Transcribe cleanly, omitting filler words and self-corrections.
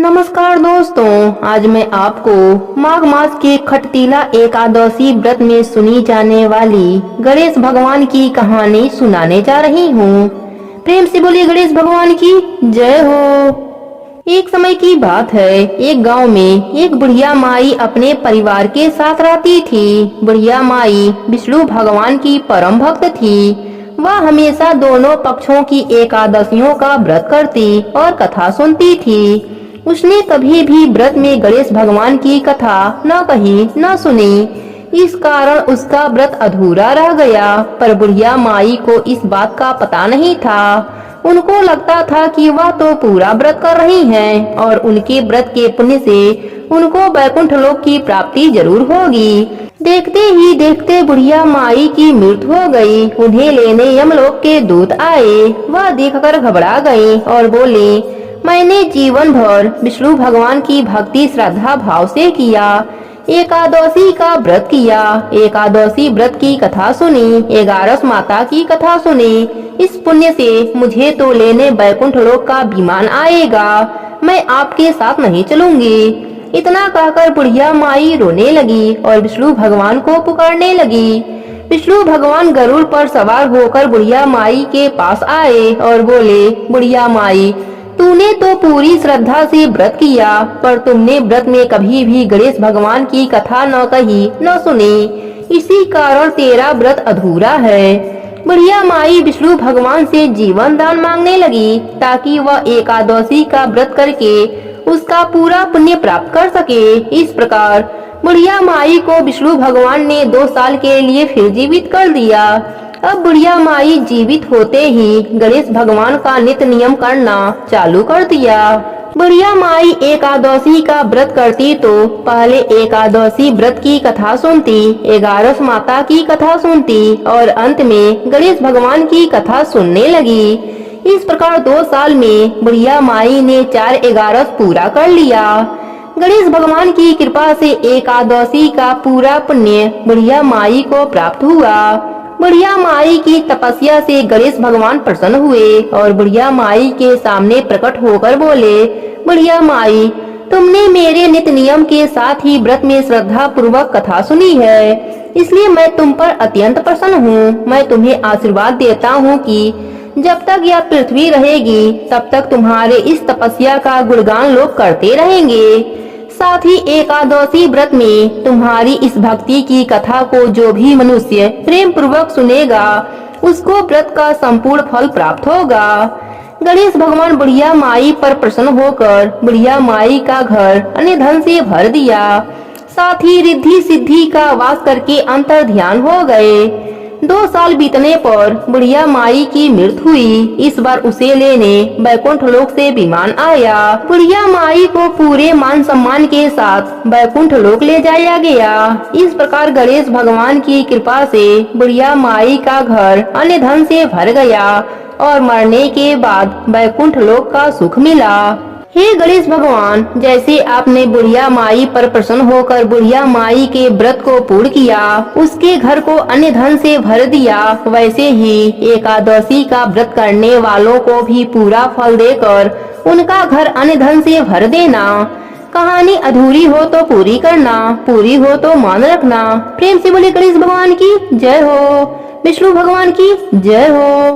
नमस्कार दोस्तों, आज मैं आपको माघ मास के खटतीला एकादशी व्रत में सुनी जाने वाली गणेश भगवान की कहानी सुनाने जा रही हूँ। प्रेम से बोलिए गणेश भगवान की जय हो। एक समय की बात है, एक गांव में एक बुढ़िया माई अपने परिवार के साथ रहती थी। बुढ़िया माई विष्णु भगवान की परम भक्त थी। वह हमेशा दोनों पक्षों की एकादशियों का व्रत करती और कथा सुनती थी। उसने कभी भी व्रत में गणेश भगवान की कथा न कही न सुनी। इस कारण उसका व्रत अधूरा रह गया। पर बुढ़िया माई को इस बात का पता नहीं था। उनको लगता था कि वह तो पूरा व्रत कर रही हैं और उनके व्रत के पुण्य से उनको वैकुंठ लोक की प्राप्ति जरूर होगी। देखते ही देखते बुढ़िया माई की मृत्यु हो गई। उन्हें लेने यमलोक के दूत आए। वह देखकर घबरा गई और बोले, मैंने जीवन भर विष्णु भगवान की भक्ति श्रद्धा भाव से किया, एकादशी का व्रत किया, एकादशी व्रत की कथा सुनी, 11 माता की कथा सुनी। इस पुण्य से मुझे तो लेने वैकुंठ लोक का विमान आएगा। मैं आपके साथ नहीं चलूंगी। इतना कहकर बुढ़िया माई रोने लगी और विष्णु भगवान को पुकारने लगी। विष्णु भगवान गरुड़ पर सवार होकर बुढ़िया माई के पास आए और बोले, बुढ़िया माई, तूने तो पूरी श्रद्धा से व्रत किया, पर तुमने व्रत में कभी भी गणेश भगवान की कथा न कही न सुनी। इसी कारण तेरा व्रत अधूरा है। बुढ़िया माई विष्णु भगवान से जीवन दान मांगने लगी ताकि वह एकादशी का व्रत करके उसका पूरा पुण्य प्राप्त कर सके। इस प्रकार बुढ़िया माई को विष्णु भगवान ने 2 साल के लिए फिर जीवित कर दिया। अब बुढ़िया माई जीवित होते ही गणेश भगवान का नित्य नियम करना चालू कर दिया। बुढ़िया माई एकादशी का व्रत करती तो पहले एकादशी व्रत की कथा सुनती, 11 माता की कथा सुनती और अंत में गणेश भगवान की कथा सुनने लगी। इस प्रकार 2 साल में बुढ़िया माई ने 4-11 पूरा कर लिया। गणेश भगवान की कृपा से एकादशी का पूरा पुण्य बुढ़िया माई को प्राप्त हुआ। बुढ़िया माई की तपस्या से गणेश भगवान प्रसन्न हुए और बुढ़िया माई के सामने प्रकट होकर बोले, बुढ़िया माई, तुमने मेरे नित्य नियम के साथ ही व्रत में श्रद्धा पूर्वक कथा सुनी है, इसलिए मैं तुम पर अत्यंत प्रसन्न हूँ। मैं तुम्हें आशीर्वाद देता हूँ कि जब तक यह पृथ्वी रहेगी तब तक तुम्हारे इस तपस्या का गुणगान लोग करते रहेंगे। साथ ही एकादशी व्रत में तुम्हारी इस भक्ति की कथा को जो भी मनुष्य प्रेम पूर्वक सुनेगा उसको व्रत का संपूर्ण फल प्राप्त होगा। गणेश भगवान बुढ़िया माई पर प्रसन्न होकर बुढ़िया माई का घर अन्य धन से भर दिया। साथ ही रिद्धि सिद्धि का वास करके अंतर ध्यान हो गए। 2 साल बीतने पर बुढ़िया माई की मृत्यु हुई। इस बार उसे लेने वैकुंठ लोक से विमान आया। बुढ़िया माई को पूरे मान सम्मान के साथ वैकुंठ लोक ले जाया गया। इस प्रकार गणेश भगवान की कृपा से बुढ़िया माई का घर अन्य धन से भर गया और मरने के बाद वैकुंठ लोक का सुख मिला। हे गणेश भगवान, जैसे आपने बुढ़िया माई पर प्रसन्न होकर बुढ़िया माई के व्रत को पूर्ण किया, उसके घर को अन्य धन से भर दिया, वैसे ही एकादशी का व्रत करने वालों को भी पूरा फल देकर उनका घर अन्य धन से भर देना। कहानी अधूरी हो तो पूरी करना, पूरी हो तो मान रखना। प्रेम से बोले गणेश भगवान की जय हो, विष्णु भगवान की जय हो।